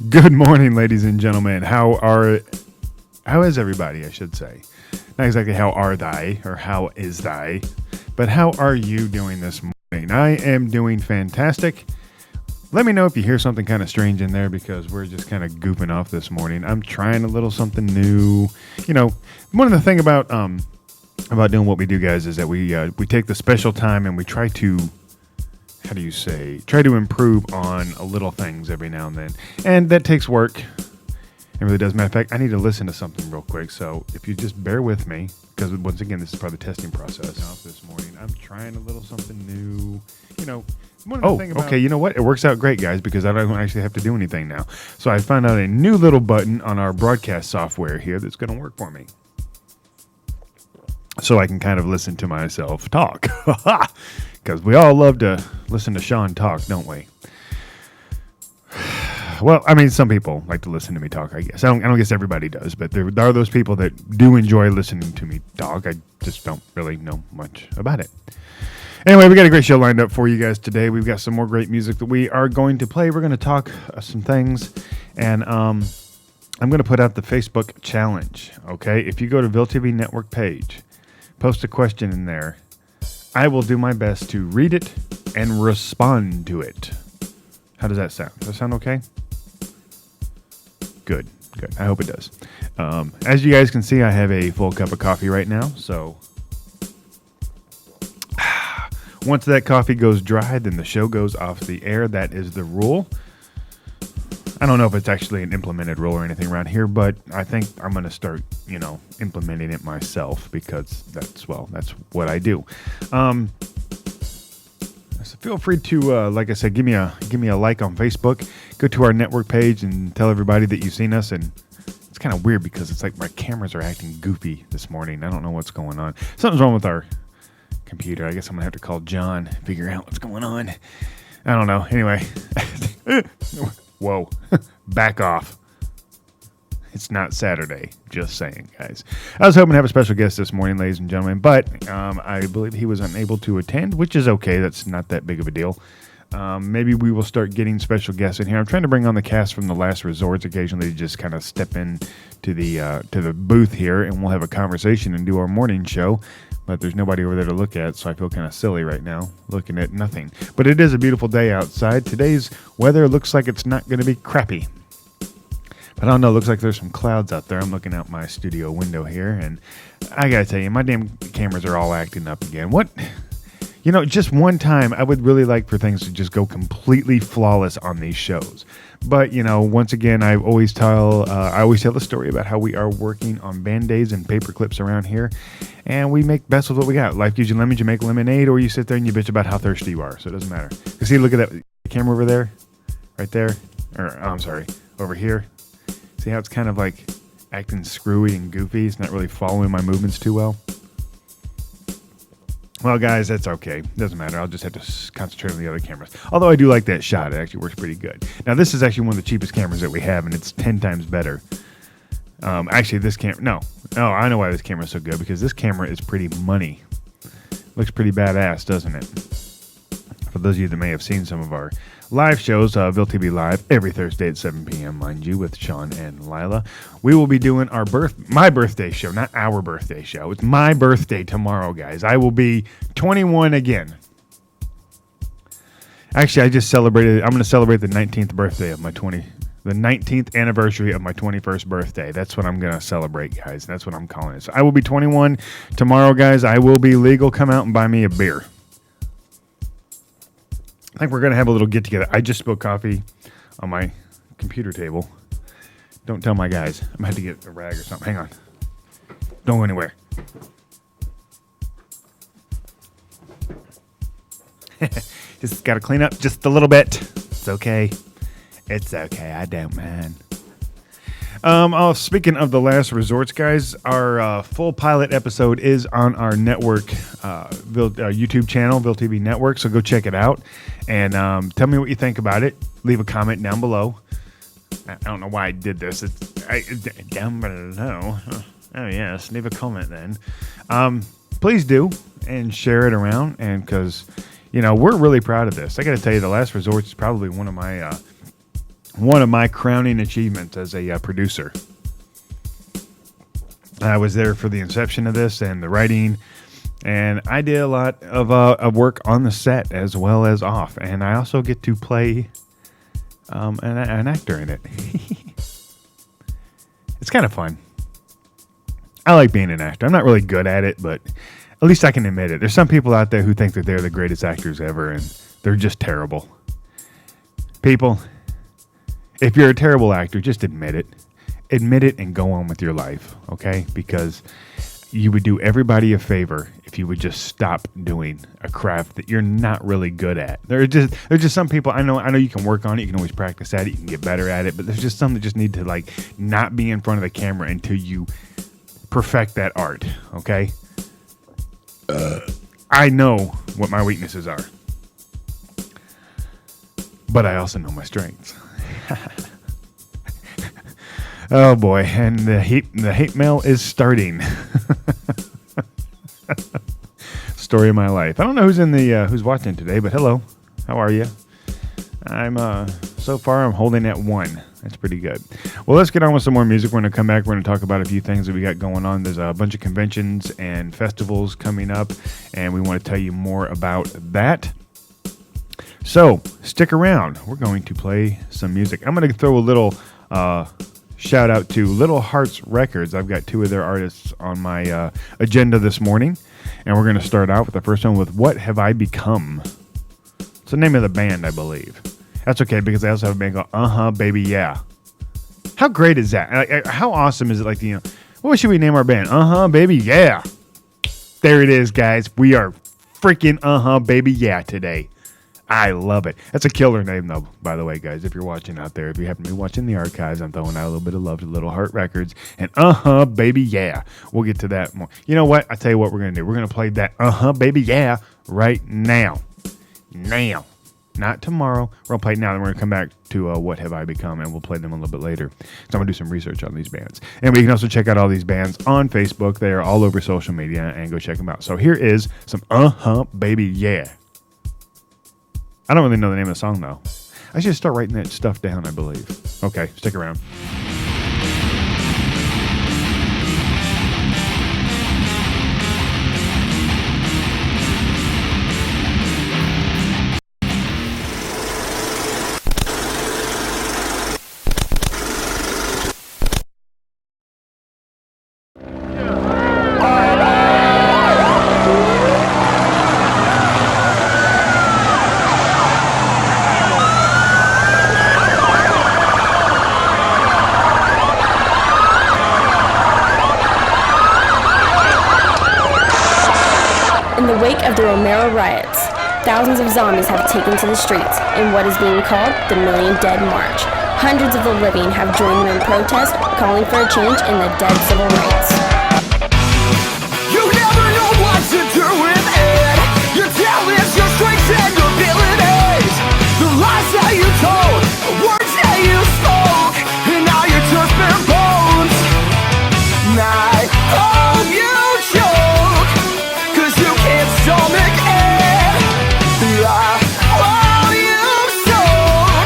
Good morning, ladies and gentlemen. How is everybody, I should say? Not exactly how are thy or how is thy, but how are you doing this morning? I am doing fantastic. Let me know if you hear something kind of strange in there because we're just kind of goofing off this morning. I'm trying a little something new. You know, one of the thing about doing what we do, guys, is that we take the special time and we try to try to improve on little things every now and then. And that takes work. It really does. Matter of fact, I need to listen to something real quick. So if you just bear with me, because once again, this is part of the testing process. Off this morning, I'm trying a little something new. You know, okay. You know what? It works out great, guys, because I don't actually have to do anything now. So I found out a new little button on our broadcast software here that's going to work for me. So I can kind of listen to myself talk. Because we all love to listen to Sean talk, don't we? Well, I mean, some people like to listen to me talk, I guess. I don't guess everybody does, but there are those people that do enjoy listening to me talk. I just don't really know much about it. Anyway, we got a great show lined up for you guys today. We've got some more great music that we are going to play. We're going to talk some things, and I'm going to put out the Facebook challenge, okay? If you go to Ville TV Network page, post a question in there, I will do my best to read it and respond to it. How does that sound? Does that sound okay? Good. I hope it does. As you guys can see, I have a full cup of coffee right now. So once that coffee goes dry, then the show goes off the air. That is the rule. I don't know if it's actually an implemented rule or anything around here, but I think I'm going to start, implementing it myself because that's what I do. So feel free to, like I said, give me a like on Facebook. Go to our network page and tell everybody that you've seen us. And it's kind of weird because it's like my cameras are acting goofy this morning. I don't know what's going on. Something's wrong with our computer. I guess I'm going to have to call John and figure out what's going on. I don't know. Anyway. Whoa, back off. It's not Saturday. Just saying, guys. I was hoping to have a special guest this morning, ladies and gentlemen, but I believe he was unable to attend, which is okay. That's not that big of a deal. Maybe we will start getting special guests in here. I'm trying to bring on the cast from The Last Resorts occasionally to just kind of step in to the booth here, and we'll have a conversation and do our morning show. But there's nobody over there to look at, so I feel kind of silly right now, looking at nothing. But it is a beautiful day outside. Today's weather looks like it's not going to be crappy. But I don't know, it looks like there's some clouds out there. I'm looking out my studio window here, and I got to tell you, my damn cameras are all acting up again. What? Just one time, I would really like for things to just go completely flawless on these shows. But, once again, I always tell the story about how we are working on Band-Aids and paper clips around here. And we make best with what we got. Life gives you lemons, you make lemonade, or you sit there and you bitch about how thirsty you are. So it doesn't matter. You see, look at that camera over there, right there. Over here. See how it's kind of like acting screwy and goofy? It's not really following my movements too well. Well, guys, that's okay. Doesn't matter. I'll just have to concentrate on the other cameras. Although I do like that shot. It actually works pretty good. Now, this is actually one of the cheapest cameras that we have, and it's 10 times better. Actually, this camera... No, I know why this camera is so good, because this camera is pretty money. Looks pretty badass, doesn't it? For those of you that may have seen some of our live shows, Ville TV Live, every Thursday at 7 p.m., mind you, with Sean and Lila. We will be doing my birthday show, not our birthday show. It's my birthday tomorrow, guys. I will be 21 again. Actually, I'm going to celebrate the 19th birthday of the 19th anniversary of my 21st birthday. That's what I'm going to celebrate, guys. That's what I'm calling it. So I will be 21 tomorrow, guys. I will be legal. Come out and buy me a beer. I think we're going to have a little get-together. I just spilled coffee on my computer table. Don't tell my guys. I'm going to have to get a rag or something. Hang on. Don't go anywhere. Just got to clean up just a little bit. It's okay. It's okay. I don't mind. Speaking of The Last Resorts, guys, our full pilot episode is on our network, YouTube channel, Ville TV Network. So go check it out and tell me what you think about it. Leave a comment down below. I don't know why I did this. Down below. Oh yes, leave a comment then. Please do and share it around, and because we're really proud of this. I got to tell you, The Last Resorts is probably one of my one of my crowning achievements as a producer. I was there for the inception of this and the writing, and I did a lot of work on the set as well as off, and I also get to play an actor in it. It's kind of fun. I like being an actor. I'm not really good at it, but at least I can admit it. There's some people out there who think that they're the greatest actors ever, and they're just terrible. People, if you're a terrible actor, just admit it. Admit it and go on with your life, okay? Because you would do everybody a favor if you would just stop doing a craft that you're not really good at. There's just some people, I know you can work on it, you can always practice at it, you can get better at it, but there's just some that just need to like not be in front of the camera until you perfect that art, okay? I know what my weaknesses are, but I also know my strengths. Oh boy, and the hate mail is starting. Story of my life. I don't know who's watching today, but hello, how are you? So far I'm holding at 1. That's pretty good. Well, let's get on with some more music. We're going to come back. We're going to talk about a few things that we got going on. There's a bunch of conventions and festivals coming up, and we want to tell you more about that. So stick around. We're going to play some music. I'm going to throw a little shout out to Little Hearts Records. I've got 2 of their artists on my agenda this morning, and we're going to start out with the first one with What Have I Become? It's the name of the band, I believe. That's okay, because I also have a band called Baby Yeah. How great is that? Like, how awesome is it? Like, what should we name our band? Baby Yeah. There it is, guys. We are freaking Baby Yeah today. I love it. That's a killer name, though, by the way, guys. If you're watching out there, if you happen to be watching the archives, I'm throwing out a little bit of love to Little Heart Records. And Baby Yeah. We'll get to that more. You know what? I tell you what we're going to do. We're going to play that Baby Yeah right now. Now. Not tomorrow. We're going to play it now. Then we're going to come back to What Have I Become, and we'll play them a little bit later. So I'm going to do some research on these bands. And we can also check out all these bands on Facebook. They are all over social media, and go check them out. So here is some Baby Yeah. I don't really know the name of the song, though. I should start writing that stuff down, I believe. Okay, stick around. Of the Romero riots, thousands of zombies have taken to the streets in what is being called the Million Dead March. Hundreds of the living have joined in protest, calling for a change in the dead civil rights. You never know what to do with it. Your talents, your strengths, and your abilities. The lies that you told, the words that you spoke, and now you're just bare bones. And I hope you choke, 'cause you can't stomach it. All you've sown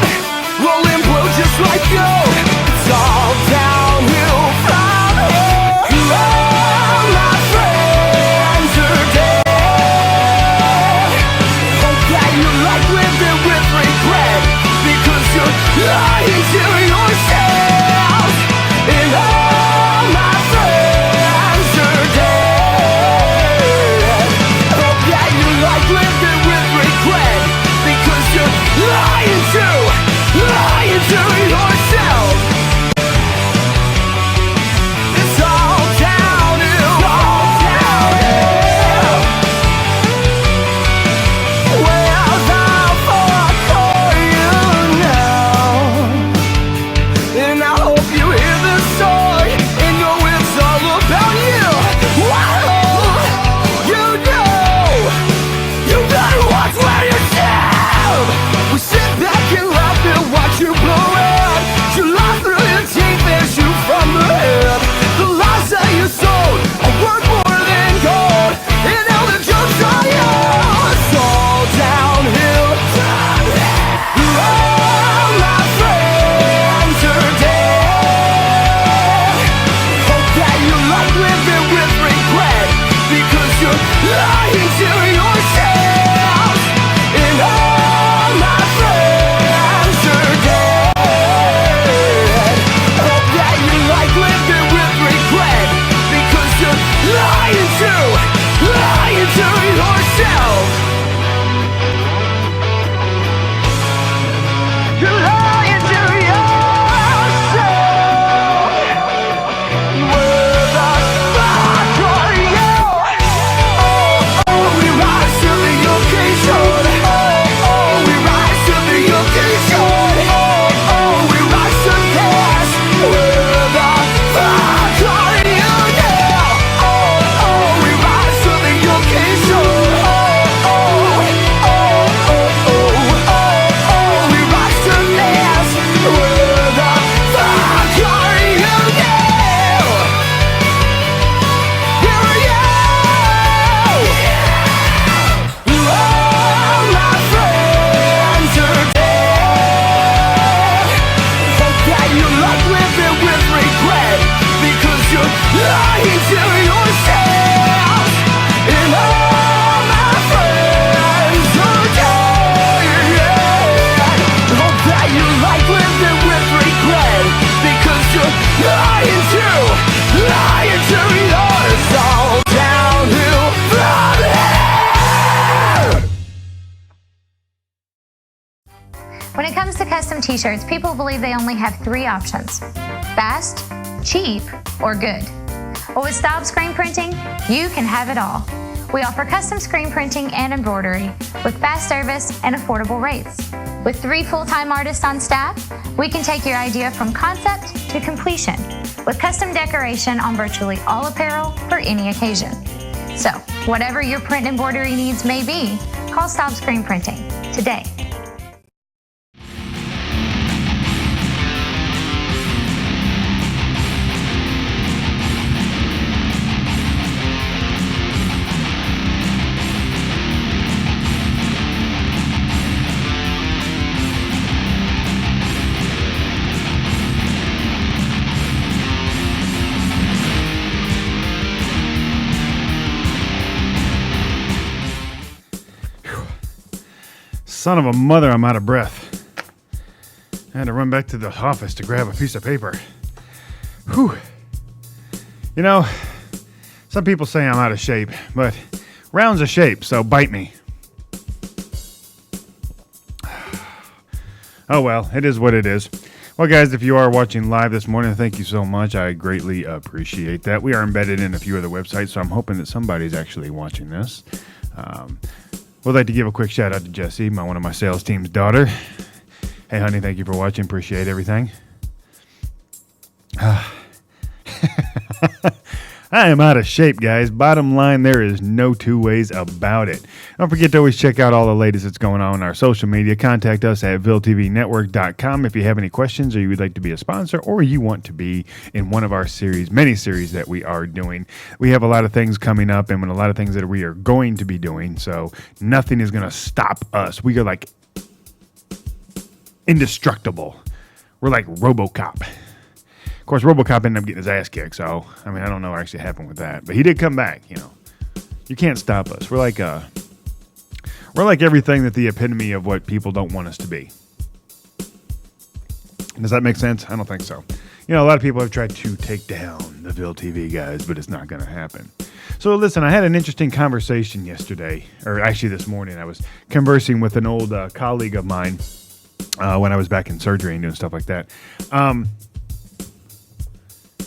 will implode just like you. It's all downhill from here. When it comes to custom t-shirts, people believe they only have 3 options: fast, cheap, or good. But with Staub Screen Printing, you can have it all. We offer custom screen printing and embroidery with fast service and affordable rates. With 3 full-time artists on staff, we can take your idea from concept to completion with custom decoration on virtually all apparel for any occasion. So, whatever your print and embroidery needs may be, call Staub Screen Printing today. Son of a mother, I'm out of breath. I had to run back to the office to grab a piece of paper. Whew. You know, some people say I'm out of shape, but round's a shape, so bite me. Oh well, it is what it is. Well, guys, if you are watching live this morning, thank you so much. I greatly appreciate that. We are embedded in a few other websites, so I'm hoping that somebody's actually watching this. Would like to give a quick shout out to Jessie, one of my sales team's daughter. Hey, honey, thank you for watching. Appreciate everything. I am out of shape, guys. Bottom line, there is no 2 ways about it. Don't forget to always check out all the latest that's going on our social media. Contact us at VilleTVNetwork.com if you have any questions or you would like to be a sponsor or you want to be in one of our many series that we are doing. We have a lot of things coming up and a lot of things that we are going to be doing, so nothing is going to stop us. We are like indestructible. We're like RoboCop. Of course, RoboCop ended up getting his ass kicked, so, I mean, I don't know what actually happened with that. But he did come back, you know. You can't stop us. We're like everything that the epitome of what people don't want us to be. Does that make sense? I don't think so. You know, a lot of people have tried to take down the Ville TV guys, but it's not going to happen. So, listen, I had an interesting conversation yesterday, or actually this morning. I was conversing with an old colleague of mine when I was back in surgery and doing stuff like that.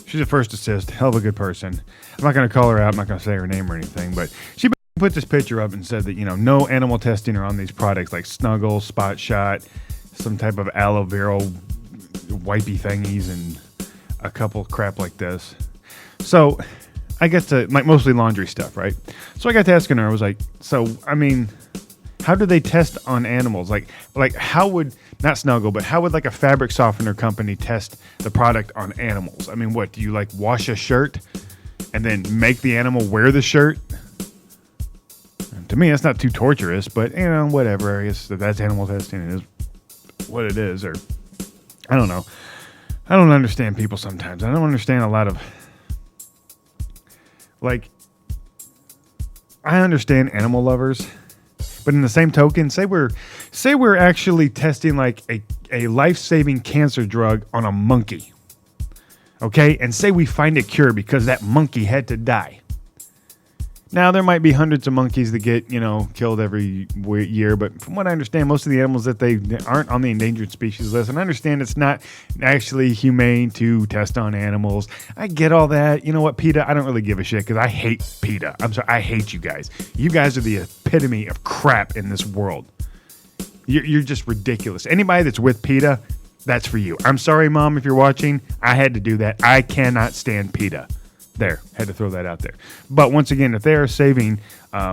She's a first assist, hell of a good person. I'm not going to call her out. I'm not going to say her name or anything, but she put this picture up and said that, you know, no animal testing are on these products like Snuggle, Spot Shot, some type of aloe vera wipey thingies, and a couple crap like this. So I get to, like, mostly laundry stuff, right? So I got to asking her, I was like, so, I mean, how do they test on animals? Like how would, not Snuggle, but how would like a fabric softener company test the product on animals? I mean, what, do you like wash a shirt and then make the animal wear the shirt? And to me, that's not too torturous, but, you know, whatever. I guess if that's animal testing, it is what it is, or I don't know. I don't understand people sometimes. I don't understand a lot of, like, I understand animal lovers. But in the same token, say we're actually testing like a life-saving cancer drug on a monkey, okay? And say we find a cure because that monkey had to die. Now, there might be hundreds of monkeys that get, you know, killed every year, but from what I understand, most of the animals that they aren't on the endangered species list, and I understand it's not actually humane to test on animals. I get all that. You know what, PETA, I don't really give a shit because I hate PETA. I'm sorry, I hate you guys. You guys are the epitome of crap in this world. You're just ridiculous. Anybody that's with PETA, that's for you. I'm sorry, Mom, if you're watching. I had to do that. I cannot stand PETA. There, had to throw that out there. But once again, if they are saving,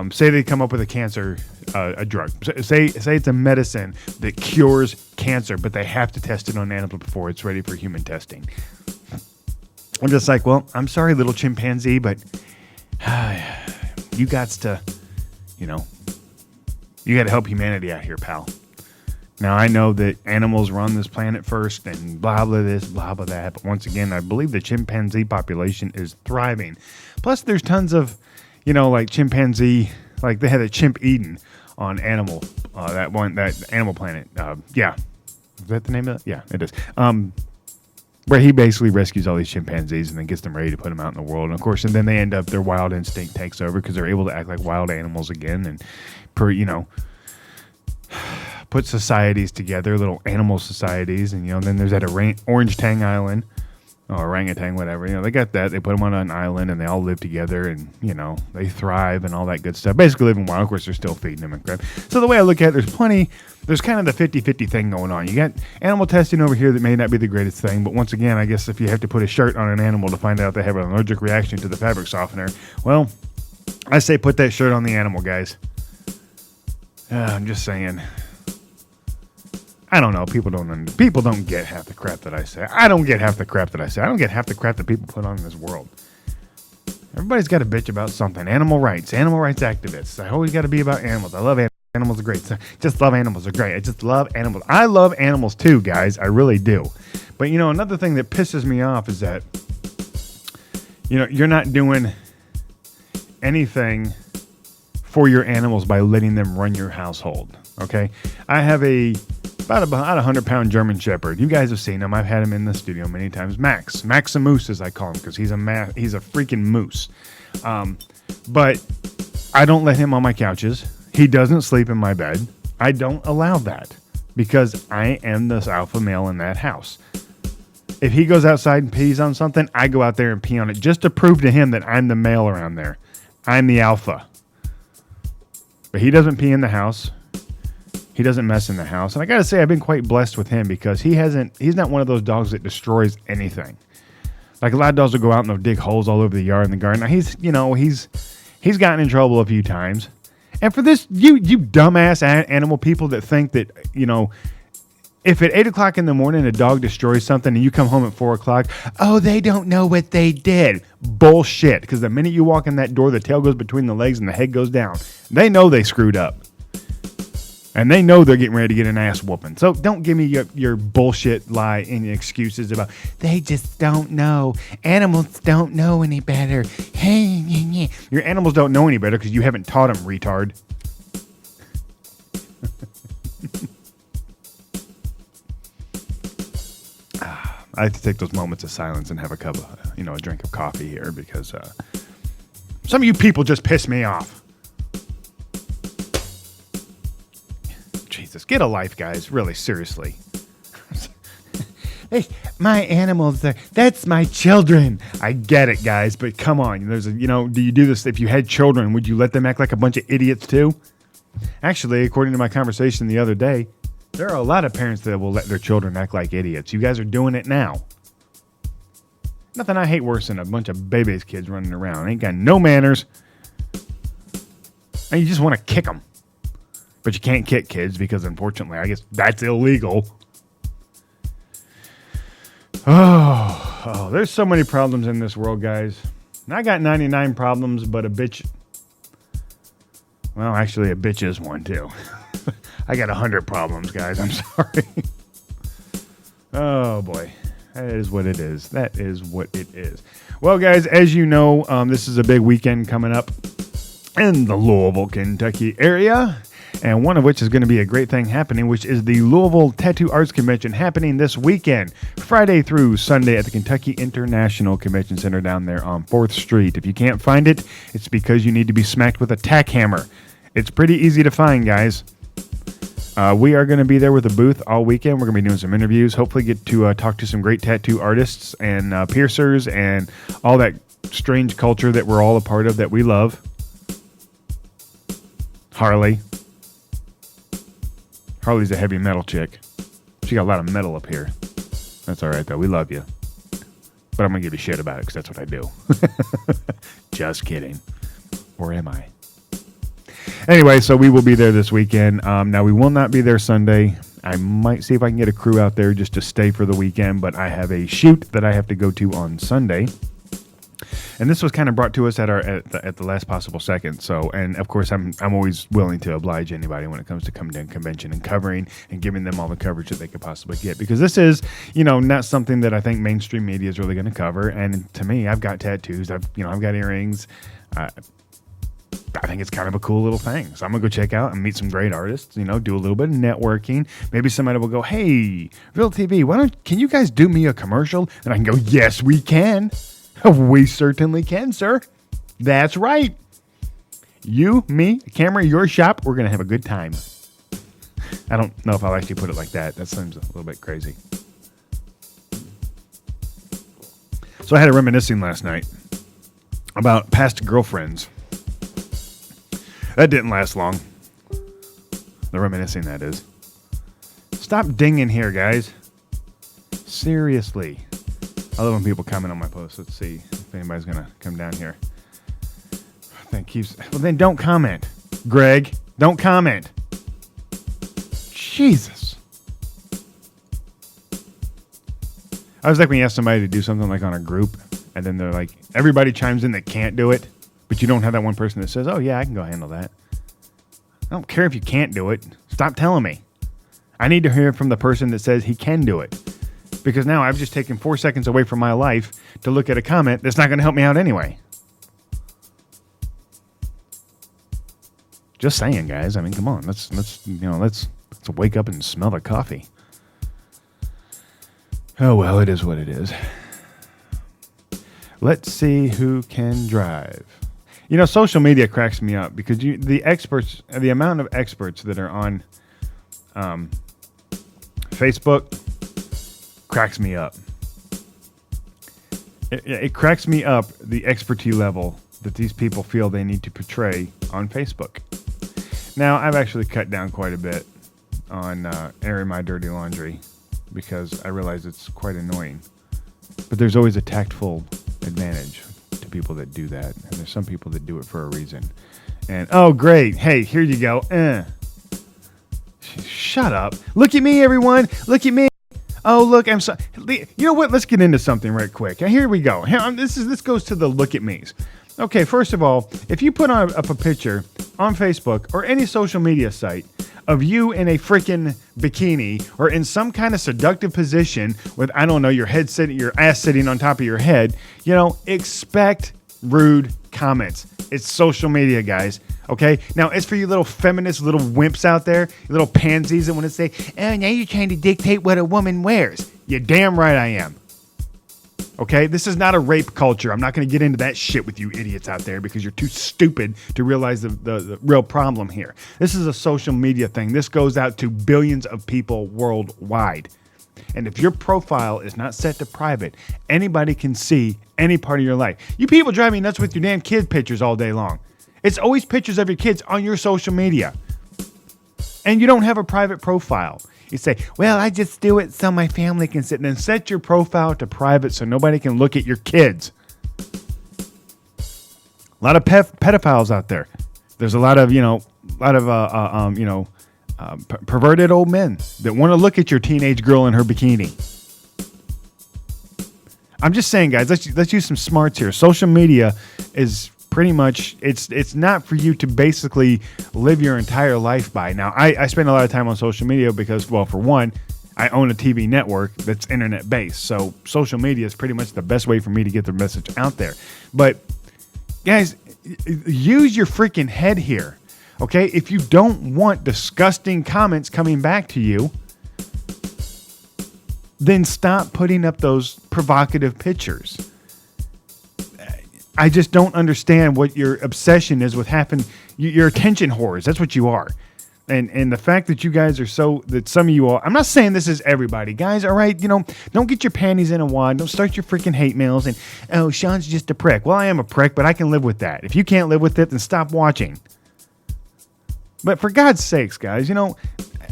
say they come up with a drug. Say it's a medicine that cures cancer, but they have to test it on animals before it's ready for human testing. I'm just like, well, I'm sorry, little chimpanzee, but you got to, you know, you got to help humanity out here, pal. Now, I know that animals were on this planet first and blah, blah, this, blah, blah, that. But once again, I believe the chimpanzee population is thriving. Plus, there's tons of, you know, like chimpanzee, like they had a chimp Eden on Animal, that Animal Planet. Yeah. Is that the name of it? Yeah, it is. Where he basically rescues all these chimpanzees and then gets them ready to put them out in the world. And of course, and then they end up, their wild instinct takes over because they're able to act like wild animals again. And, you know, put societies together, little animal societies. And, then there's that Orange Tang Island. Or orangutan, whatever. They got that. They put them on an island, and they all live together, and, they thrive and all that good stuff. Basically living wild. Of course, they're still feeding them and crap. So the way I look at it, there's kind of the 50-50 thing going on. You got animal testing over here that may not be the greatest thing, but once again, I guess if you have to put a shirt on an animal to find out they have an allergic reaction to the fabric softener, well, I say put that shirt on the animal, guys. I'm just saying. I don't know. People don't get half the crap that I say. I don't get half the crap that I say. I don't get half the crap that people put on in this world. Everybody's got to bitch about something. Animal rights activists. I always got to be about animals. I love animals. Animals are great. Just love animals are great. I just love animals. I love animals too, guys. I really do. But another thing that pisses me off is that you're not doing anything for your animals by letting them run your household. Okay, I have about 100-pound German Shepherd. You guys have seen him. I've had him in the studio many times. Maximus, as I call him, because he's a freaking moose. But I don't let him on my couches. He doesn't sleep in my bed. I don't allow that because I am the alpha male in that house. If he goes outside and pees on something, I go out there and pee on it just to prove to him that I'm the male around there. I'm the alpha. But he doesn't pee in the house. He doesn't mess in the house. And I got to say, I've been quite blessed with him because he's not one of those dogs that destroys anything. Like a lot of dogs will go out and they'll dig holes all over the yard and the garden. Now he's gotten in trouble a few times. And for this, you dumbass animal people that think that, if at 8 o'clock in the morning a dog destroys something and you come home at 4 o'clock, oh, they don't know what they did. Bullshit. Because the minute you walk in that door, the tail goes between the legs and the head goes down. They know they screwed up. And they know they're getting ready to get an ass whooping. So don't give me your bullshit lie and excuses about, they just don't know. Animals don't know any better. Your animals don't know any better because you haven't taught them, retard. I have to take those moments of silence and have a drink of coffee here because some of you people just piss me off. Jesus, get a life, guys. Really, seriously. My animals, that's my children. I get it, guys, but come on. Do you do this? If you had children, would you let them act like a bunch of idiots too? Actually, according to my conversation the other day, there are a lot of parents that will let their children act like idiots. You guys are doing it now. Nothing I hate worse than a bunch of baby's kids running around. Ain't got no manners. And you just want to kick them. But you can't kick kids because, unfortunately, I guess that's illegal. Oh, there's so many problems in this world, guys. And I got 99 problems, but a bitch... Well, actually, a bitch is one, too. I got 100 problems, guys. I'm sorry. Oh, boy. That is what it is. That is what it is. Well, guys, as you know, this is a big weekend coming up in the Louisville, Kentucky area. And one of which is going to be a great thing happening, which is the Louisville Tattoo Arts Convention happening this weekend, Friday through Sunday at the Kentucky International Convention Center down there on 4th Street. If you can't find it, it's because you need to be smacked with a tack hammer. It's pretty easy to find, guys. We are going to be there with a booth all weekend. We're going to be doing some interviews, hopefully get to talk to some great tattoo artists and piercers and all that strange culture that we're all a part of that we love. Harley's a heavy metal chick. She got a lot of metal up here. That's all right, though. We love you. But I'm going to give you shit about it because that's what I do. Just kidding. Or am I? Anyway, so we will be there this weekend. Now, we will not be there Sunday. I might see if I can get a crew out there just to stay for the weekend, but I have a shoot that I have to go to on Sunday. And this was kind of brought to us at the last possible second. So, and of course, I'm always willing to oblige anybody when it comes to coming to a convention and covering and giving them all the coverage that they could possibly get. Because this is, not something that I think mainstream media is really going to cover. And to me, I've got tattoos. I've got earrings. I think it's kind of a cool little thing. So I'm going to go check out and meet some great artists, do a little bit of networking. Maybe somebody will go, hey, Ville TV, can you guys do me a commercial? And I can go, yes, we can. We certainly can, sir. That's right. You, me, camera, your shop, we're going to have a good time. I don't know if I'll actually put it like that. That seems a little bit crazy. So I had a reminiscing last night about past girlfriends. That didn't last long. The reminiscing, that is. Stop dinging here, guys. Seriously. I love when people comment on my posts. Let's see if anybody's going to come down here. Well, then don't comment. Greg, don't comment. Jesus. I was like when you ask somebody to do something like on a group, and then they're like, everybody chimes in that can't do it, but you don't have that one person that says, oh, yeah, I can go handle that. I don't care if you can't do it. Stop telling me. I need to hear from the person that says he can do it. Because now I've just taken 4 seconds away from my life to look at a comment that's not going to help me out anyway. Just saying, guys. I mean, come on. Let's wake up and smell the coffee. Oh, well, it is what it is. Let's see who can drive. You know, social media cracks me up because the amount of experts that are on Facebook cracks me up. It cracks me up the expertise level that these people feel they need to portray on Facebook. Now, I've actually cut down quite a bit on airing my dirty laundry because I realize it's quite annoying. But there's always a tactful advantage to people that do that. And there's some people that do it for a reason. And, oh, great. Hey, here you go. Shut up. Look at me, everyone. Look at me. Oh, look, I'm sorry. You know what? Let's get into something right quick. Here we go. This goes to the look at me's. Okay, first of all, if you put up a picture on Facebook or any social media site of you in a freaking bikini or in some kind of seductive position with, I don't know, your ass sitting on top of your head, expect rude comments. It's social media, guys. Okay? Now, it's for you little feminist little wimps out there, you little pansies that want to say, oh, now you're trying to dictate what a woman wears. You're damn right I am. Okay? This is not a rape culture. I'm not going to get into that shit with you idiots out there because you're too stupid to realize the real problem here. This is a social media thing. This goes out to billions of people worldwide. And if your profile is not set to private, anybody can see any part of your life. You people drive me nuts with your damn kid pictures all day long. It's always pictures of your kids on your social media. And you don't have a private profile. You say, well, I just do it so my family can sit. And then set your profile to private so nobody can look at your kids. A lot of pedophiles out there. There's a lot of, perverted old men that want to look at your teenage girl in her bikini. I'm just saying, guys, let's use some smarts here. Social media is pretty much, it's not for you to basically live your entire life by. Now, I spend a lot of time on social media because, well, for one, I own a TV network that's internet-based. So social media is pretty much the best way for me to get the message out there. But, guys, use your freaking head here. Okay, if you don't want disgusting comments coming back to you, then stop putting up those provocative pictures. I just don't understand what your obsession is with happening. You're attention whores. That's what you are. And the fact that you guys are that some of you all, I'm not saying this is everybody, guys, all right? Don't get your panties in a wad. Don't start your freaking hate mails and, oh, Sean's just a prick. Well, I am a prick, but I can live with that. If you can't live with it, then stop watching. But for God's sakes, guys,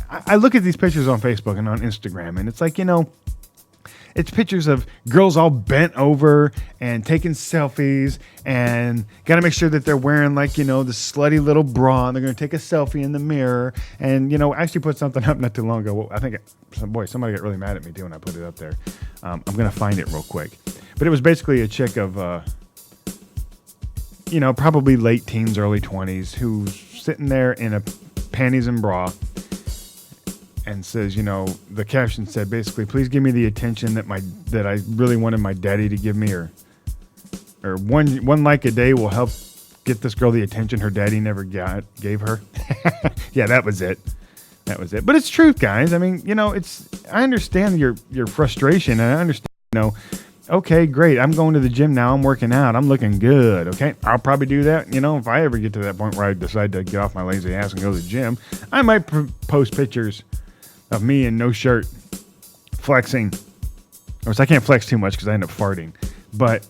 I look at these pictures on Facebook and on Instagram, and it's like, it's pictures of girls all bent over and taking selfies and got to make sure that they're wearing the slutty little bra, and they're going to take a selfie in the mirror. And, I actually put something up not too long ago. I think, somebody got really mad at me too when I put it up there. I'm going to find it real quick. But it was basically a chick of, probably late teens, early 20s who's sitting there in a panties and bra and says, the caption said basically, please give me the attention that I really wanted my daddy to give me, or one like a day will help get this girl the attention her daddy never gave her. Yeah, that was it. But it's truth, guys. I mean, I understand your frustration, and I understand, Okay, great. I'm going to the gym now. I'm working out. I'm looking good. Okay. I'll probably do that. You know, if I ever get to that point where I decide to get off my lazy ass and go to the gym, I might post pictures of me in no shirt flexing. Of course, I can't flex too much because I end up farting. But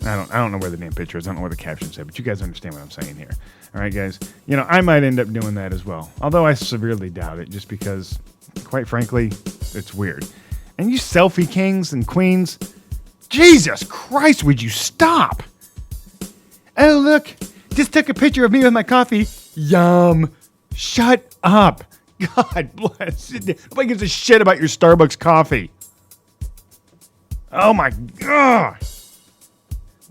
I don't know where the damn picture is. I don't know what the caption said. But you guys understand what I'm saying here. All right, guys. You know, I might end up doing that as well. Although I severely doubt it just because, quite frankly, it's weird. And you selfie kings and queens, Jesus Christ, would you stop? Oh, look, just took a picture of me with my coffee. Yum. Shut up. God bless. Nobody gives a shit about your Starbucks coffee. Oh my God.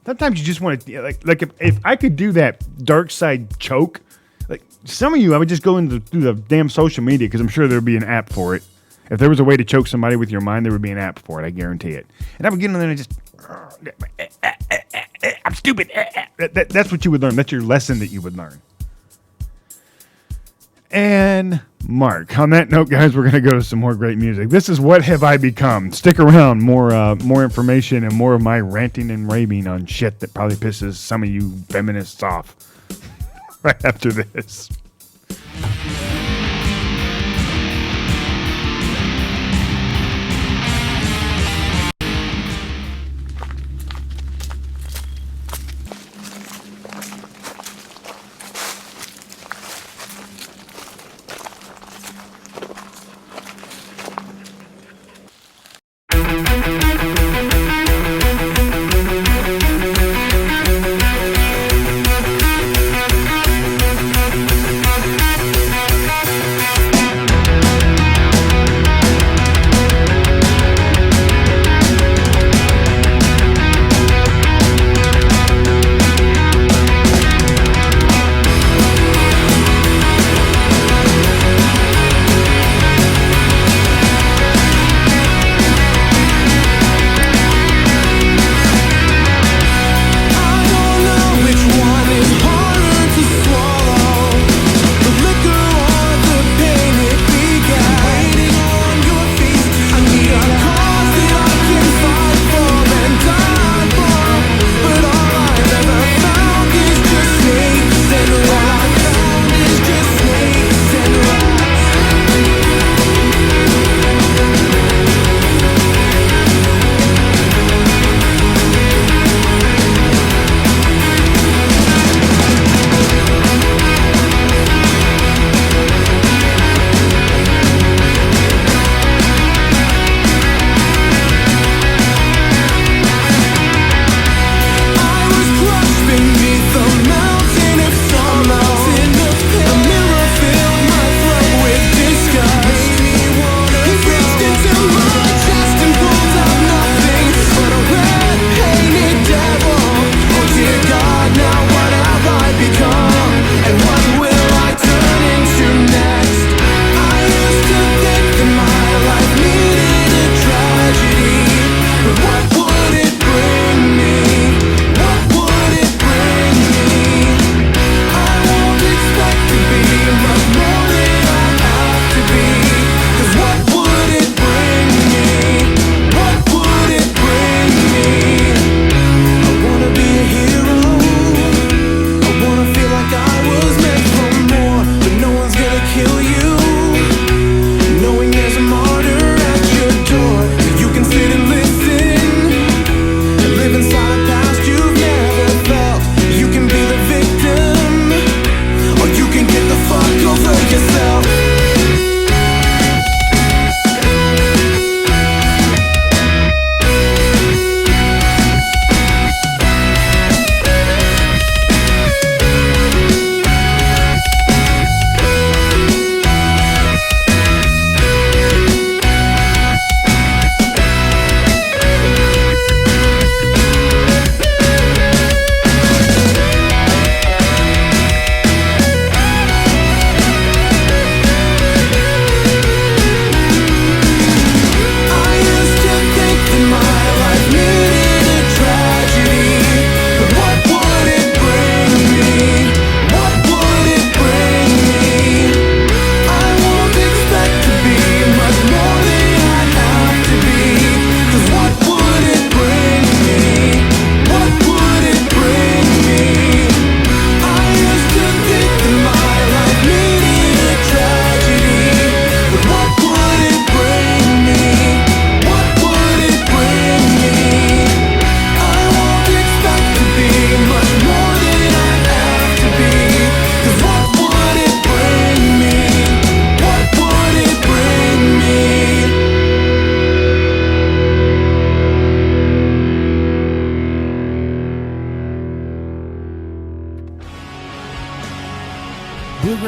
Sometimes you just want to, like if I could do that dark side choke, like some of you, I would just go through the damn social media because I'm sure there'd be an app for it. If there was a way to choke somebody with your mind, there would be an app for it. I guarantee it. And I would get in there and just, I'm stupid. That's what you would learn. That's your lesson that you would learn. And Mark, on that note, guys, we're going to go to some more great music. This is What Have I Become? Stick around. More information and more of my ranting and raving on shit that probably pisses some of you feminists off right after this.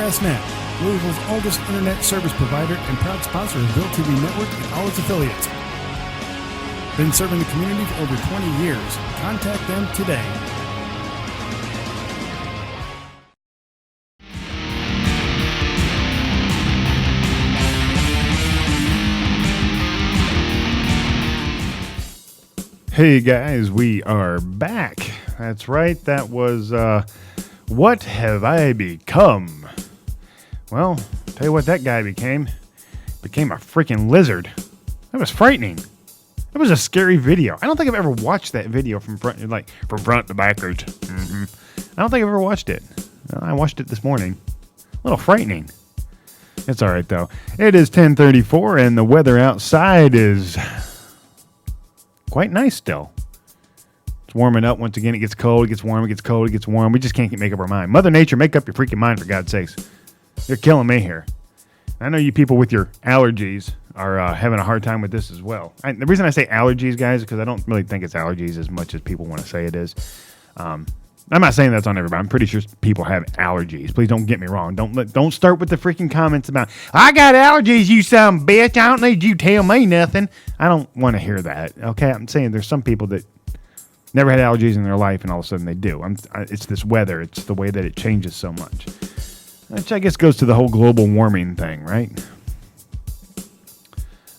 Fastnet, Louisville's oldest internet service provider and proud sponsor of Ville TV Network and all its affiliates. Been serving the community for over 20 years. Contact them today. Hey guys, we are back. That's right, that was What Have I Become? Well, tell you what that guy became. Became a freaking lizard. That was frightening. That was a scary video. I don't think I've ever watched that video from front to backwards. I don't think I've ever watched it. I watched it this morning. A little frightening. It's all right though. It is 10:34 and the weather outside is quite nice still. It's warming up once again. It gets cold, it gets warm, it gets cold, it gets warm. We just can't make up our mind. Mother Nature, make up your freaking mind for God's sakes. You're killing me here. I know you people with your allergies are having a hard time with this as well. The reason I say allergies, guys, is because I don't really think it's allergies as much as people want to say it is. I'm not saying that's on everybody. I'm pretty sure people have allergies. Please don't get me wrong. Don't start with the freaking comments about, I got allergies, you son of a bitch. I don't need you to tell me nothing. I don't want to hear that. Okay, I'm saying there's some people that never had allergies in their life and all of a sudden they do. It's this weather. It's the way that it changes so much. Which I guess goes to the whole global warming thing, right?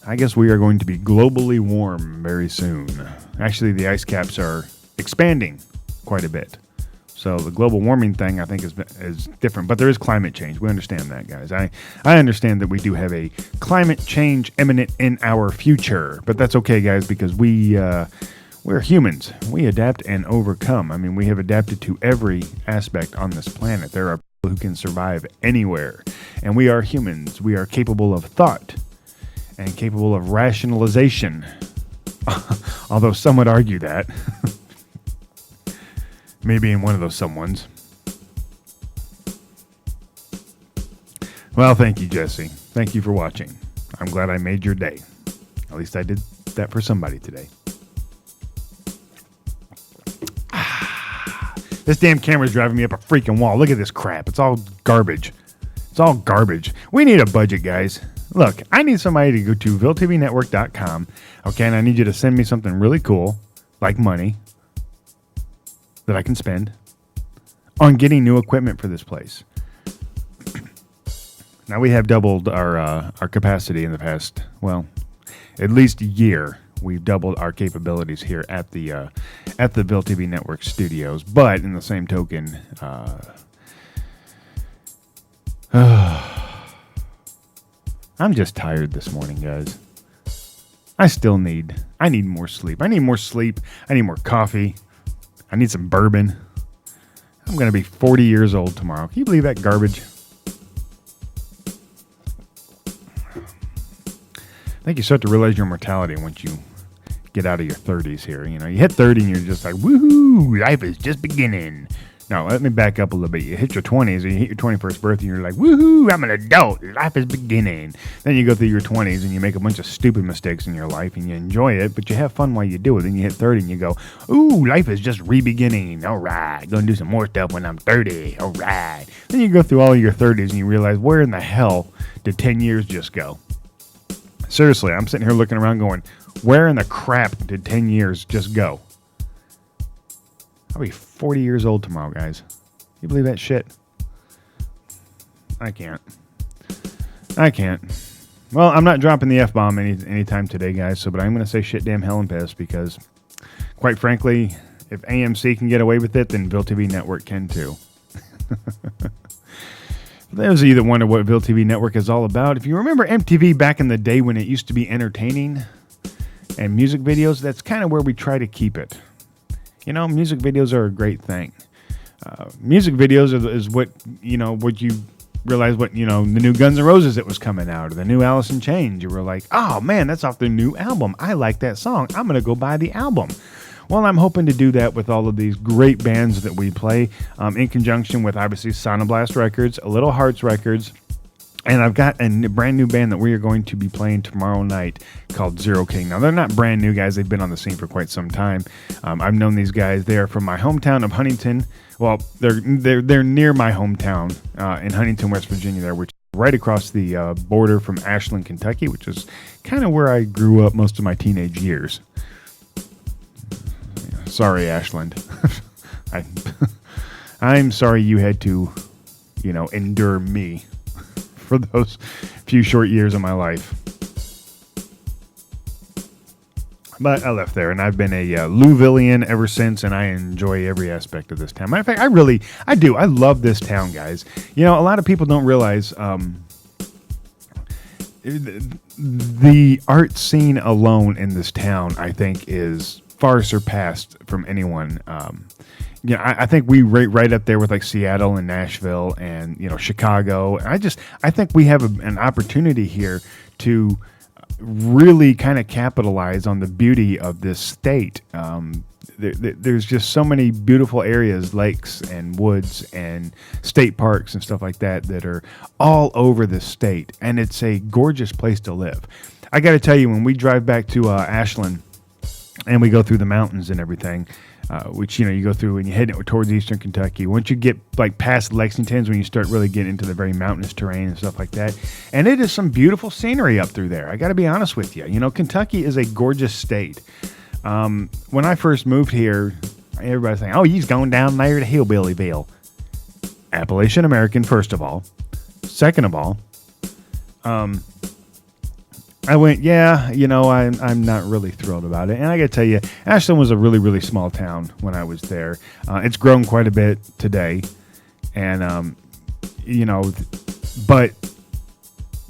I guess we are going to be globally warm very soon. Actually, the ice caps are expanding quite a bit. So the global warming thing, I think, is different. But there is climate change. We understand that, guys. I understand that we do have a climate change imminent in our future. But that's okay, guys, because we're humans. We adapt and overcome. I mean, we have adapted to every aspect on this planet. There are people who can survive anywhere. And we are humans. We are capable of thought and capable of rationalization. Although some would argue that. Maybe in one of those someones. Well, thank you, Jesse. Thank you for watching. I'm glad I made your day. At least I did that for somebody today. This damn camera's driving me up a freaking wall. Look at this crap. It's all garbage. It's all garbage. We need a budget, guys. Look, I need somebody to go to VilleTVNetwork.com. Okay, and I need you to send me something really cool, like money, that I can spend on getting new equipment for this place. Now we have doubled our capacity in the past, well, at least a year. We've doubled our capabilities here at the Ville TV Network studios. But in the same token, I'm just tired this morning, guys. I need more sleep. I need more sleep. I need more coffee. I need some bourbon. I'm going to be 40 years old tomorrow. Can you believe that garbage? I think you start to realize your mortality once you get out of your 30s here. You know, you hit 30 and you're just like, woohoo, life is just beginning. No, let me back up a little bit. You hit your 20s or you hit your 21st birthday and you're like, woohoo, I'm an adult. Life is beginning. Then you go through your 20s and you make a bunch of stupid mistakes in your life and you enjoy it, but you have fun while you do it. Then you hit 30 and you go, ooh, life is just re-beginning. All right, gonna do some more stuff when I'm 30. All right. Then you go through all of your 30s and you realize, where in the hell did 10 years just go? Seriously, I'm sitting here looking around going, where in the crap did 10 years just go? I'll be 40 years old tomorrow, guys. You believe that shit? I can't. Well, I'm not dropping the F-bomb anytime today, guys, but I'm going to say shit, damn, hell, and piss because, quite frankly, if AMC can get away with it, then Ville TV Network can too. For those of you that wonder what Ville TV Network is all about, if you remember MTV back in the day when it used to be entertaining and music videos, that's kind of where we try to keep it. You know, music videos are a great thing. Music videos is what you realize the new Guns N' Roses that was coming out, or the new Alice in Chains. You were like, oh man, that's off their new album. I like that song. I'm going to go buy the album. Well, I'm hoping to do that with all of these great bands that we play in conjunction with, obviously, Sonoblast Records, A Little Hearts Records, And I've got a brand new band that we are going to be playing tomorrow night called Zero King. Now, they're not brand new guys. They've been on the scene for quite some time. I've known these guys. They are from my hometown of Huntington. Well, they're near my hometown in Huntington, West Virginia there, which is right across the border from Ashland, Kentucky, which is kind of where I grew up most of my teenage years. Sorry, Ashland. I'm sorry you had to, endure me for those few short years of my life. But I left there, and I've been a Louisvillian ever since, and I enjoy every aspect of this town. Matter of fact, I do. I love this town, guys. A lot of people don't realize the art scene alone in this town, I think, is far surpassed from anyone. I think we rate right up there with like Seattle and Nashville and Chicago. I think we have an opportunity here to really kind of capitalize on the beauty of this state. There's just so many beautiful areas, lakes and woods and state parks and stuff like that are all over the state, and it's a gorgeous place to live. I got to tell you, when we drive back to Ashland and we go through the mountains and everything, which you go through and you head towards eastern Kentucky. Once you get like past Lexington's, when you start really getting into the very mountainous terrain and stuff like that, and it is some beautiful scenery up through there. I got to be honest with you. Kentucky is a gorgeous state. When I first moved here, everybody's saying, "Oh, he's going down there to Hillbillyville." Appalachian American, first of all. Second of all, I went, I'm not really thrilled about it. And I got to tell you, Ashland was a really, really small town when I was there. It's grown quite a bit today. And, but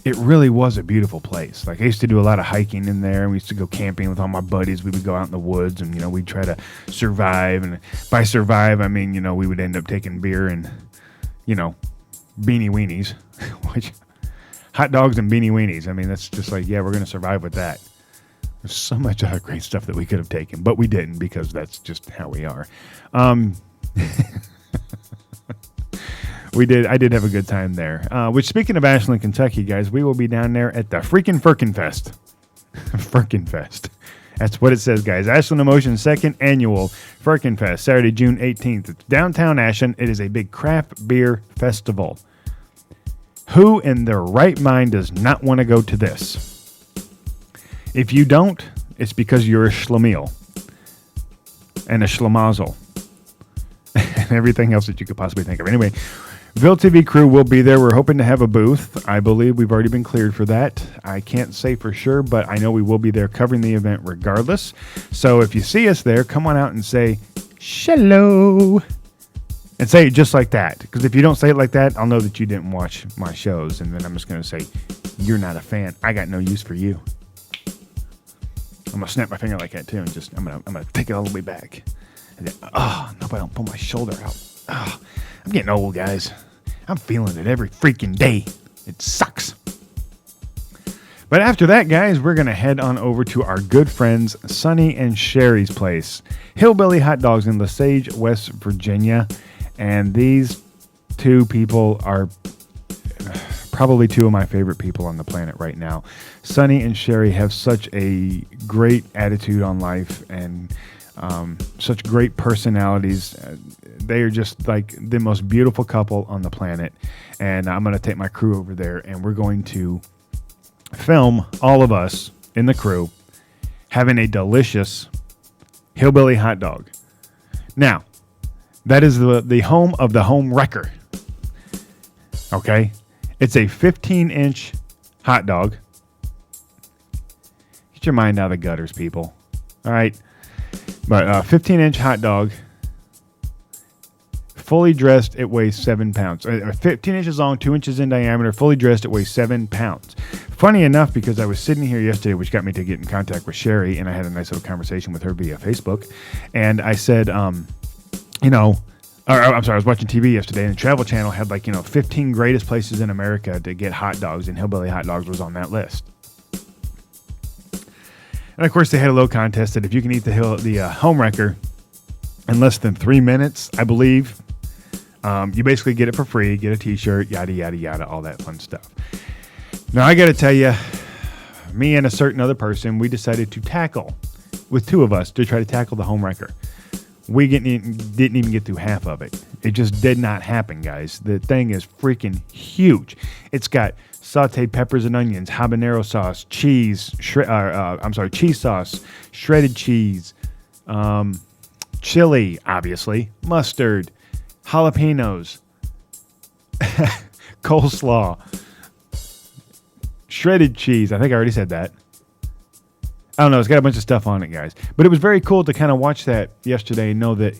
it really was a beautiful place. Like, I used to do a lot of hiking in there. We used to go camping with all my buddies. We would go out in the woods and, we'd try to survive. And by survive, I mean, we would end up taking beer and, beanie weenies, which... Hot dogs and beanie weenies. I mean, that's just like, we're going to survive with that. There's so much other great stuff that we could have taken, but we didn't because that's just how we are. I did have a good time there. Which, speaking of Ashland, Kentucky, guys, we will be down there at the freaking Firkenfest. Firkenfest. That's what it says, guys. Ashland Emotion's second annual Firkenfest, Saturday, June 18th. It's downtown Ashland. It is a big craft beer festival. Who in their right mind does not want to go to this? If you don't, it's because you're a schlemiel and a schlemazel and everything else that you could possibly think of. Anyway, Ville TV crew will be there. We're hoping to have a booth. I believe we've already been cleared for that. I can't say for sure, but I know we will be there covering the event regardless. So if you see us there, come on out and say, "Shallow." And say it just like that. Because if you don't say it like that, I'll know that you didn't watch my shows. And then I'm just going to say, "You're not a fan. I got no use for you." I'm going to snap my finger like that too. And just, I'm going to take it all the way back. And then, nope, I don't pull my shoulder out. I'm getting old, guys. I'm feeling it every freaking day. It sucks. But after that, guys, we're going to head on over to our good friends Sonny and Sherry's place. Hillbilly Hot Dogs in Lesage, West Virginia. And these two people are probably two of my favorite people on the planet right now. Sonny and Sherry have such a great attitude on life and such great personalities. They are just like the most beautiful couple on the planet. And I'm going to take my crew over there, and we're going to film all of us in the crew having a delicious hillbilly hot dog. Now, that is the home of the home wrecker. Okay? It's a 15-inch hot dog. Get your mind out of the gutters, people. All right? But 15-inch hot dog, fully dressed, it weighs 7 pounds. 15 inches long, 2 inches in diameter, fully dressed, it weighs 7 pounds. Funny enough, because I was sitting here yesterday, which got me to get in contact with Sherry, and I had a nice little conversation with her via Facebook. And I said, I was watching TV yesterday, and the Travel Channel had 15 greatest places in America to get hot dogs, and Hillbilly Hot Dogs was on that list. And of course, they had a little contest that if you can eat the home wrecker in less than 3 minutes, I believe, you basically get it for free, get a T-shirt, yada, yada, yada, all that fun stuff. Now, I got to tell you, me and a certain other person, we decided to tackle, with two of us, to try to tackle the home wrecker. We didn't even get through half of it. It just did not happen, guys. The thing is freaking huge. It's got sauteed peppers and onions, habanero sauce, cheese, cheese sauce, shredded cheese, chili, obviously, mustard, jalapenos, coleslaw, shredded cheese. I think I already said that. I don't know. It's got a bunch of stuff on it, guys. But it was very cool to kind of watch that yesterday and know that,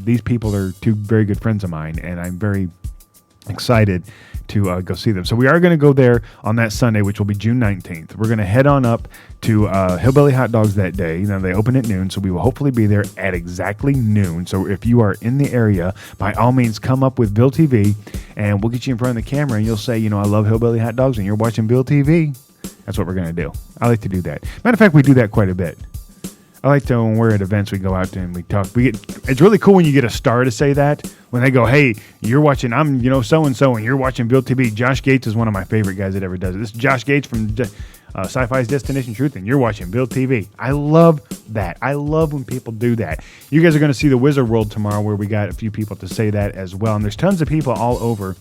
these people are two very good friends of mine, and I'm very excited to go see them. So we are going to go there on that Sunday, which will be June 19th. We're going to head on up to Hillbilly Hot Dogs that day. They open at noon, so we will hopefully be there at exactly noon. So if you are in the area, by all means, come up with Ville TV, and we'll get you in front of the camera, and you'll say, I love Hillbilly Hot Dogs, and you're watching Ville TV. That's what we're going to do. I like to do that. Matter of fact, we do that quite a bit. I like to, when we're at events, we go out and we talk. It's really cool when you get a star to say that. When they go, hey, you're watching, I'm, so-and-so, and you're watching Ville TV. Josh Gates is one of my favorite guys that ever does it. This is Josh Gates from Sci-Fi's Destination Truth, and you're watching Ville TV. I love that. I love when people do that. You guys are going to see the Wizard World tomorrow, where we got a few people to say that as well. And there's tons of people all over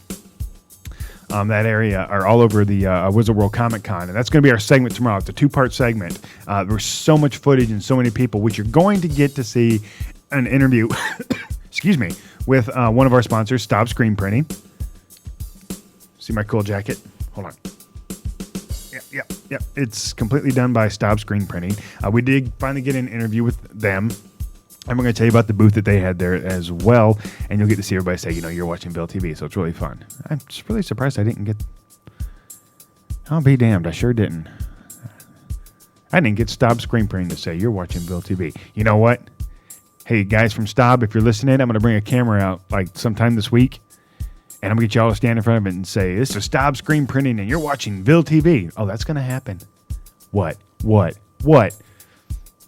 that area, are all over the Wizard World Comic Con, and that's going to be our segment tomorrow. It's a 2-part segment. There's so much footage and so many people, which you're going to get to see an interview, excuse me, with one of our sponsors, Staub Screen Printing. See my cool jacket? Hold on. Yep. It's completely done by Staub Screen Printing. We did finally get an interview with them. And we're going to tell you about the booth that they had there as well. And you'll get to see everybody say, you're watching Ville TV. So it's really fun. I'm just really surprised I didn't get... I'll be damned. I sure didn't. I didn't get Staub Screen Printing to say, you're watching Ville TV. You know what? Hey, guys from Staub, if you're listening, I'm going to bring a camera out sometime this week. And I'm going to get you all to stand in front of it and say, this is Staub Screen Printing and you're watching Ville TV. Oh, that's going to happen. What?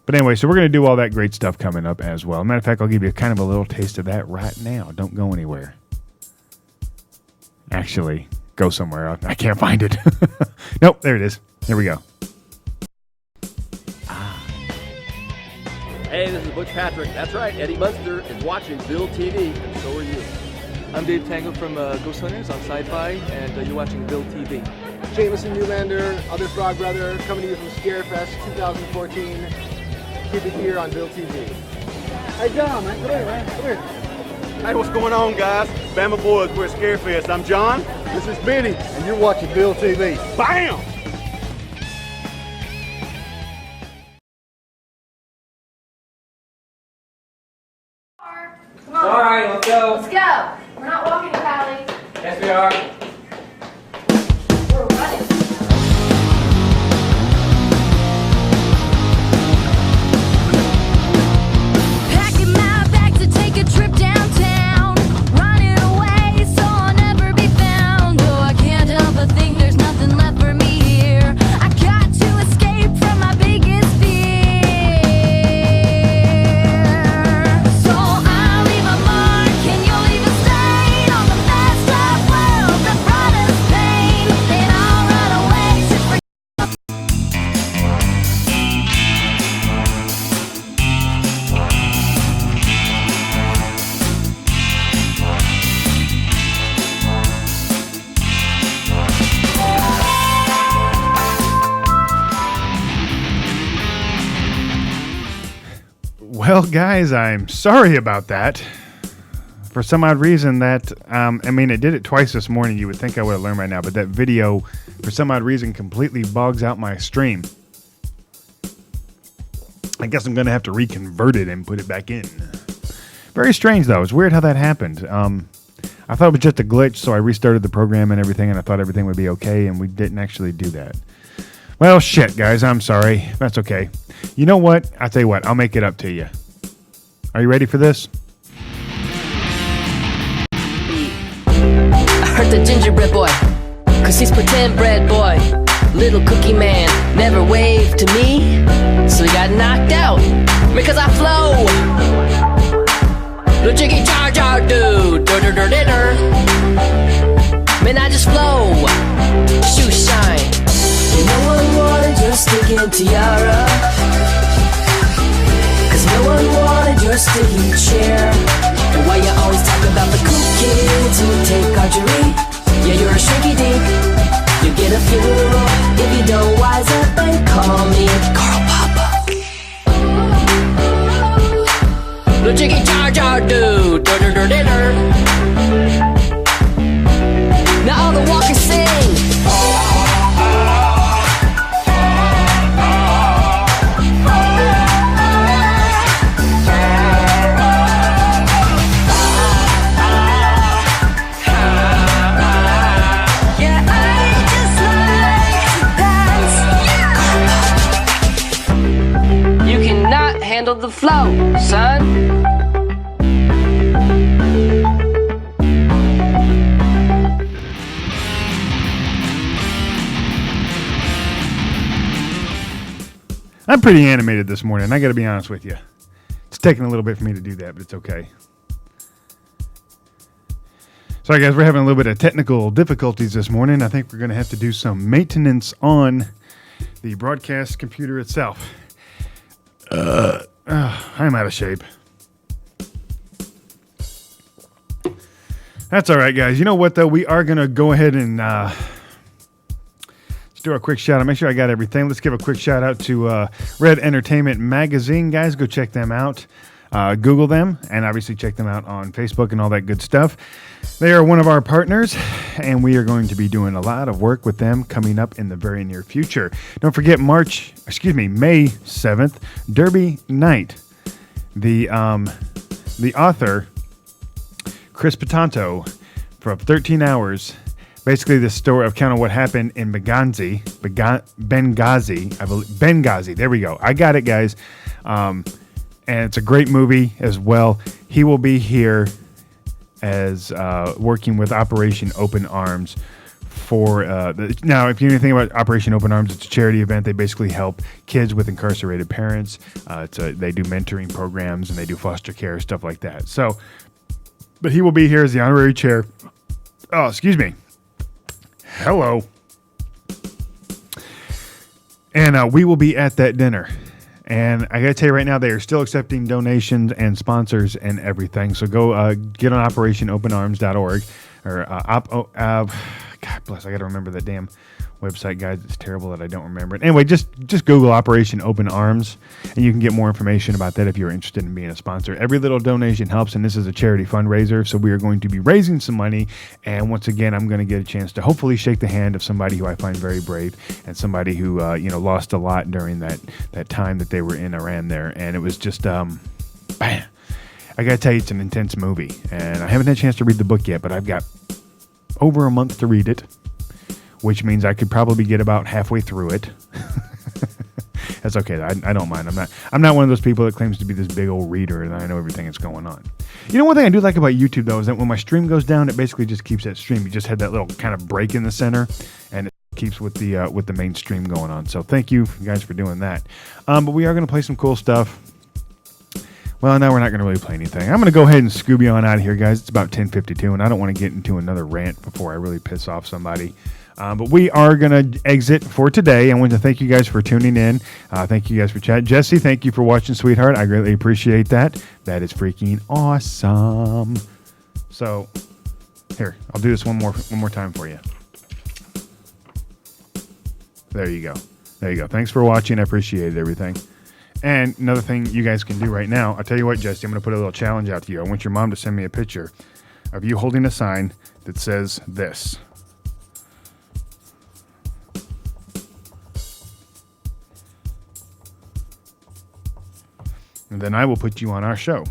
But anyway, so we're going to do all that great stuff coming up as well. Matter of fact, I'll give you kind of a little taste of that right now. Don't go anywhere. Actually, go somewhere. I can't find it. Nope, there it is. Here we go. Hey, this is Butch Patrick. That's right, Eddie Munster is watching Ville TV, and so are you. I'm Dave Tango from Ghost Hunters on Sci-Fi, and you're watching Ville TV. Jameson Newlander, Other Frog Brother, coming to you from Scarefest 2014. Keep it here on Ville TV. Hey, John, man, come here, man. Hey, what's going on, guys? Bama Boys, we're at Scarefest. I'm John. This is Benny, and you're watching Ville TV. Bam! Come on. All right, let's go. Let's go. We're not walking, Callie. Yes, we are. We're running. Packing my bag to take a trip downtown, running away so I'll never be found. Though I can't help but think there's nothing left for me here. I got to escape from my biggest fear. So I'll leave a mark and you'll leave a stain on the messed up world that brought us pain. Then I'll run away to forget. Well, guys, I'm sorry about that. For some odd reason that, it did it twice this morning. You would think I would have learned by now, but that video, for some odd reason, completely bogs out my stream. I guess I'm going to have to reconvert it and put it back in. Very strange, though. It's weird how that happened. I thought it was just a glitch, so I restarted the program and everything, and I thought everything would be okay, and we didn't actually do that. Well, shit, guys. I'm sorry. That's okay. You know what? I'll tell you what. I'll make it up to you. Are you ready for this? I heard the gingerbread boy, 'cause he's pretend bread boy. Little cookie man never waved to me, so he got knocked out because I flow. The jiggy jar jar dude, dur dur dur dur. Man, I just flow, shoe shine. No one wanted your stinking tiara, 'cause no one wanted your sticky chair. And why you always talk about the cool kids who take archery? Yeah, you're a shrinky dink. You get a funeral if you don't wise up and call me Carl Papa. The chicken jar jar dude. Now all the walkers sing. Handle the flow, son. I'm pretty animated this morning. I got to be honest with you. It's taking a little bit for me to do that, but it's okay. Sorry, guys. We're having a little bit of technical difficulties this morning. I think we're going to have to do some maintenance on the broadcast computer itself. I'm out of shape. That's all right, guys. You know what, though? We are going to go ahead and let's do a quick shout out. Make sure I got everything. Let's give a quick shout out to Red Entertainment Magazine, guys. Go check them out. Google them, and obviously check them out on Facebook and all that good stuff. They are one of our partners, and we are going to be doing a lot of work with them coming up in the very near future. Don't forget May 7th, Derby Night. The author, Chris Patanto, for 13 hours, basically the story of kind of what happened in Benghazi, I believe, Benghazi. There we go. I got it, guys. And it's a great movie as well. He will be here as working with Operation Open Arms for now. If you know anything about Operation Open Arms, it's a charity event. They basically help kids with incarcerated parents. They do mentoring programs and they do foster care, stuff like that. So, but he will be here as the honorary chair. Oh, excuse me. Hello. And we will be at that dinner. And I got to tell you right now, they are still accepting donations and sponsors and everything. So go get on OperationOpenArms.org or God bless, I got to remember the damn website, guys. It's terrible that I don't remember it. Anyway, just Google Operation Open Arms, and you can get more information about that if you're interested in being a sponsor. Every little donation helps, and this is a charity fundraiser, so we are going to be raising some money. And once again, I'm going to get a chance to hopefully shake the hand of somebody who I find very brave and somebody who lost a lot during that time that they were in Iran there. And it was just bam. I got to tell you, it's an intense movie, and I haven't had a chance to read the book yet, but I've got over a month to read it, which means I could probably get about halfway through it. That's okay. I don't mind. I'm not one of those people that claims to be this big old reader and I know everything that's going on. You know, one thing I do like about YouTube, though, is that when my stream goes down, it basically just keeps that stream. You just had that little kind of break in the center, and it keeps with the main stream going on. So thank you guys for doing that. But we are going to play some cool stuff. Well, now we're not going to really play anything. I'm going to go ahead and Scooby on out of here, guys. It's about 10:52, and I don't want to get into another rant before I really piss off somebody. But we are going to exit for today. I want to thank you guys for tuning in. Thank you guys for chatting. Jesse, thank you for watching, sweetheart. I greatly appreciate that. That is freaking awesome. So, here, I'll do this one more time for you. There you go. There you go. Thanks for watching. I appreciate everything. And another thing you guys can do right now, I'll tell you what, Jesse, I'm going to put a little challenge out to you. I want your mom to send me a picture of you holding a sign that says this. And then I will put you on our show.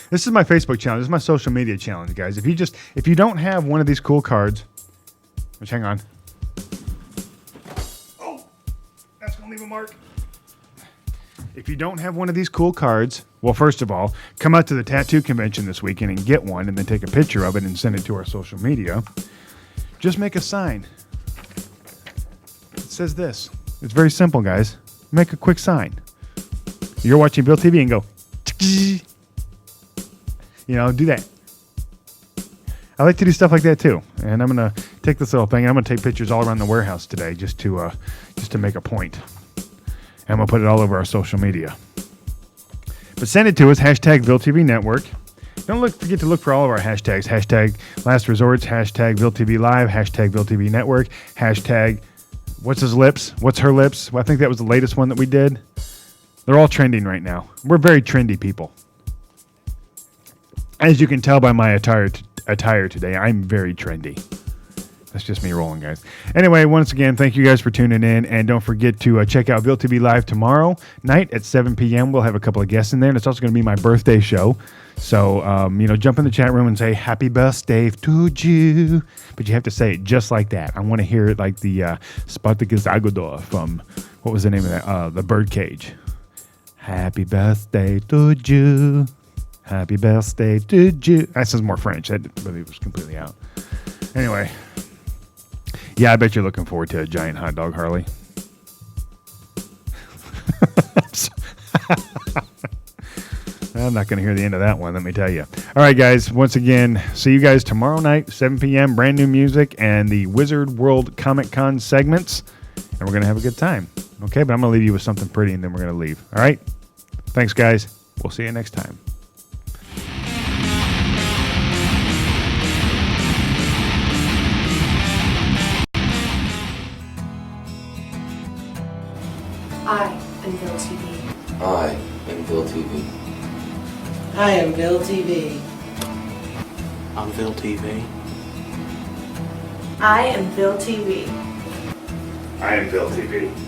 This is my Facebook challenge. This is my social media challenge, guys. If you don't have one of these cool cards, which hang on. Oh, that's gonna leave a mark. If you don't have one of these cool cards, well, first of all, come out to the tattoo convention this weekend and get one, and then take a picture of it and send it to our social media. Just make a sign. It says this. It's very simple, guys. Make a quick sign. You're watching Ville TV and go, Do that. I like to do stuff like that too. And I'm going to take this little thing and I'm going to take pictures all around the warehouse today just to make a point. And I'm going to put it all over our social media. But send it to us, hashtag VilleTV Network. Don't forget to look for all of our hashtags. Hashtag Last Resorts, hashtag VilleTV Live, hashtag VilleTV Network, hashtag What's His Lips, What's Her Lips. Well, I think that was the latest one that we did. They're all trending right now. We're very trendy people. As you can tell by my attire today, I'm very trendy. That's just me rolling, guys. Anyway, once again, thank you guys for tuning in. And don't forget to check out Ville TV Live tomorrow night at 7 p.m. We'll have a couple of guests in there. And it's also going to be my birthday show. So, jump in the chat room and say, happy birthday to you. But you have to say it just like that. I want to hear it like the Spartacus Agodor from, what was the name of that? The Birdcage. Happy birthday to you. Happy birthday to you. That sounds more French. That really was completely out. Anyway. Yeah, I bet you're looking forward to a giant hot dog, Harley. I'm not going to hear the end of that one, let me tell you. All right, guys. Once again, see you guys tomorrow night, 7 p.m. Brand new music and the Wizard World Comic Con segments. And we're going to have a good time. Okay, but I'm going to leave you with something pretty and then we're going to leave. All right? Thanks, guys. We'll see you next time. I am Ville TV. I am Ville TV. I am Ville TV. I'm Ville TV. I am Ville TV. I am Ville TV.